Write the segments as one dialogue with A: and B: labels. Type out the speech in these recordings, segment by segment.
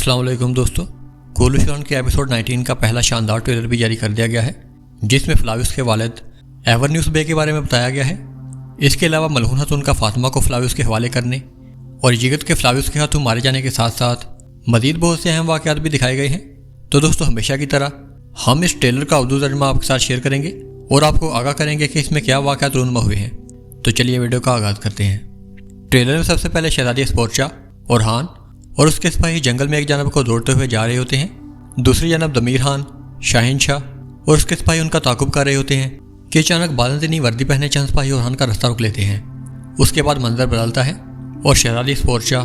A: अस्सलाम वालेकुम दोस्तों। कोलूशन के एपिसोड 19 का पहला शानदार ट्रेलर भी जारी कर दिया गया है, जिसमें फ्लाविस के वालिद एवरन्यूस बे के बारे में बताया गया है। इसके अलावा मलहून खातून का फातिमा को फ्लाविस के हवाले करने और जिगत के फ्लाविस के हाथों मारे जाने के साथ साथ मजीद बहुत से अहम वाक़यात भी दिखाए गए हैं। तो दोस्तों, हमेशा की तरह हम इस ट्रेलर का उर्दू तर्जुमा आपके साथ शेयर करेंगे और आपको आगाह करेंगे कि इसमें क्या वाक़यात रूनुमा हुए हैं। तो चलिए वीडियो का आगाज़ करते हैं। ट्रेलर में सबसे पहले शहजादी स्पोर्चा और हान और उसके सिपाही जंगल में एक जानब को दौड़ते हुए जा रहे होते हैं। दूसरी जानब दमीर खान, शाहिन शाह और उसके सिपाही उनका ताकुब कर रहे होते हैं कि अचानक बाज़ंतीनी वर्दी पहने चंद सिपाही और हान का रास्ता रोक लेते हैं। उसके बाद मंजर बदलता है और शहजादी स्पोर्चा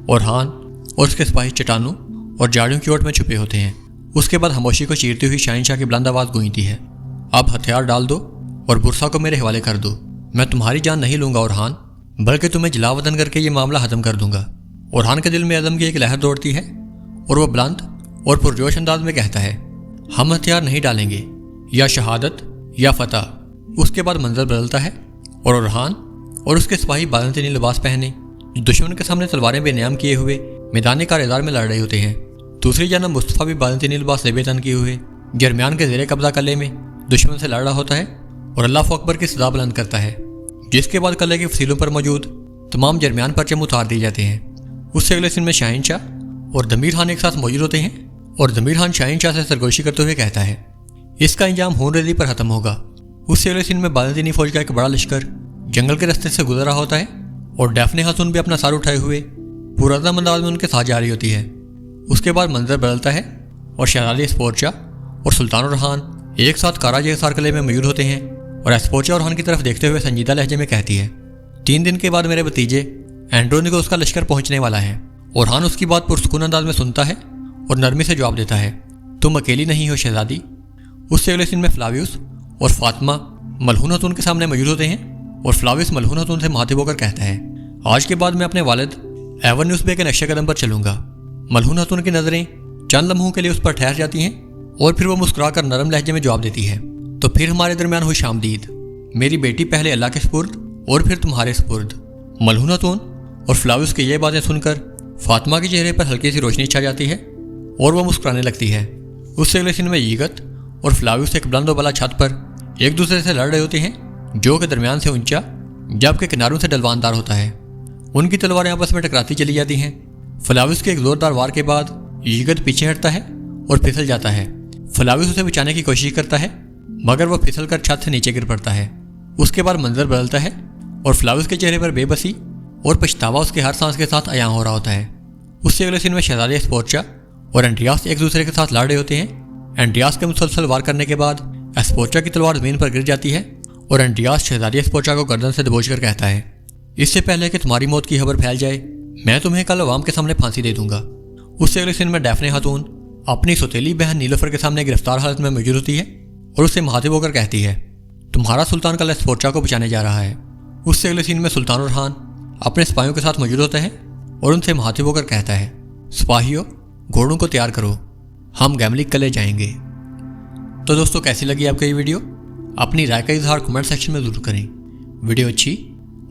A: और हान और उसके सिपाही चट्टानों और झाड़ियों की ओट में छुपे होते हैं। उसके बाद खामोशी को चीरती हुई शाहिन शाह की बुलंद आवाज़ गूंजती है, अब हथियार डाल दो और बुरसा को मेरे हवाले कर दो। मैं तुम्हारी जान नहीं लूँगा और हान, बल्कि तुम्हें जलावतन करके ये मामला ख़त्म कर दूंगा। और हान के दिल में अज़म की एक लहर दौड़ती है और वह बुलंद और पुरजोश अंदाज में कहता है, हम हथियार नहीं डालेंगे, या शहादत या फतह। उसके बाद मंजर बदलता है और ओरहान और उसके सिपाही बाज़ंतीनी लिबास पहने दुश्मन के सामने तलवारें बेनियाम किए हुए मैदान कारज़ार में लड़ रहे होते हैं। दूसरी जानब मुस्तफ़ा भी बाज़ंतीनी लिबास लेबेतन किए हुए दरमियान के ज़ेरे कब्जा कले में दुश्मन से लड़ रहा होता है और अल्लाह अकबर की सदा बुलंद करता है, जिसके बाद कले के फसीलों पर मौजूद तमाम दरमियान परचम उतार दिए जाते हैं। उससे अगले सीन में शाहिन शाह और दमीर खान एक साथ मौजूद होते हैं और दमीर खान शाहिन शाह से सरगोशी करते हुए कहता है, इसका इंजाम खून रेजी पर ख़त्म होगा। उससे अगले सीन में बाज़ंतीनी फौज का एक बड़ा लश्कर जंगल के रास्ते से गुजर रहा होता है और डैफने खातून भी अपना सर उठाए हुए पुरअज़म अंदाज में उनके साथ जा रही होती है। उसके बाद मंजर बदलता है और शहजादी स्पोर्चा और सुल्तान और हान एक साथ काराज सार किले में मौजूद होते हैं और स्पोर्चा और हान की तरफ देखते हुए संजीदा लहजे में कहती है, 3 दिन के बाद मेरे भतीजे एंड्रोनी को उसका लश्कर पहुंचने वाला है। और हान उसकी बात पुरसुकून अंदाज में सुनता है और नरमी से जवाब देता है, तुम अकेली नहीं हो शहजादी। उससे अगले सीन में फ्लाविस और फातिमा मलहून खातून के सामने मौजूद होते हैं और फ्लाविस मलहून खातून से मुखातिब होकर कहता है, आज के बाद मैं अपने वालिद एवरन्यूस बे के नक्शे कदम पर चलूंगा। मलहून खातून की नज़रें चंद लम्हों के लिए उस पर ठहर जाती हैं और फिर वो मुस्कुरा कर नरम लहजे में जवाब देती है, तो फिर हमारे दरमियान हुई शामदीद। मेरी बेटी पहले अल्लाह के सुपुर्द और फिर तुम्हारे सुपुर्द। मलहून खातून और फ्लाविस की ये बातें सुनकर फातिमा के चेहरे पर हल्की सी रोशनी छा जाती है और वह मुस्कुराने लगती है। उससे अगले सीन में जिगत और फ्लाविस एक बुलंद वाला छत पर एक दूसरे से लड़ रहे होते हैं, जो के दरमियान से ऊंचा जबकि किनारों से ढलवानदार होता है। उनकी तलवारें आपस में टकराती चली जाती हैं। फ्लाविस के एक जोरदार वार के बाद जिगत पीछे हटता है और फिसल जाता है। फ्लाविस उसे बचाने की कोशिश करता है, मगर वह फिसल कर छत से नीचे गिर पड़ता है। उसके बाद मंजर बदलता है और फ्लाविस के चेहरे पर बेबसी और पछतावा उसके हर सांस के साथ अयां हो रहा होता है। उससे अगले सीन में शहजादी स्पोर्चा और एंड्रियास एक दूसरे के साथ लड़ रहे होते हैं। एंड्रियास के मुसलसल वार करने के बाद स्पोर्चा की तलवार ज़मीन पर गिर जाती है और एंड्रियास शहजादी स्पोर्चा को गर्दन से दबोच कर कहता है, इससे पहले कि तुम्हारी मौत की खबर फैल जाए, मैं तुम्हें कल अवाम के सामने फांसी दे दूंगा। उससे अगले सीन में डैफने खातून अपनी सौतेली बहन नीलोफर के सामने गिरफ्तार हालत में मौजूद होती है और उससे मुखातिब होकर कहती है, तुम्हारा सुल्तान कल स्पोर्चा को बचाने जा रहा है। उससे अगले सीन में सुल्तान और हान अपने सिपाहियों के साथ मौजूद होते हैं और उनसे मुखातिब होकर कहता है, सिपाहियों, घोड़ों को तैयार करो, हम गैमलिक कले जाएंगे। तो दोस्तों, कैसी लगी आपको ये वीडियो? अपनी राय का इजहार कमेंट सेक्शन में ज़रूर करें। वीडियो अच्छी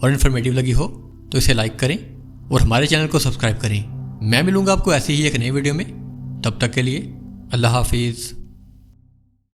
A: और इन्फॉर्मेटिव लगी हो तो इसे लाइक करें और हमारे चैनल को सब्सक्राइब करें। मैं मिलूंगा आपको ऐसी ही एक नई वीडियो में। तब तक के लिए अल्लाह हाफिज़।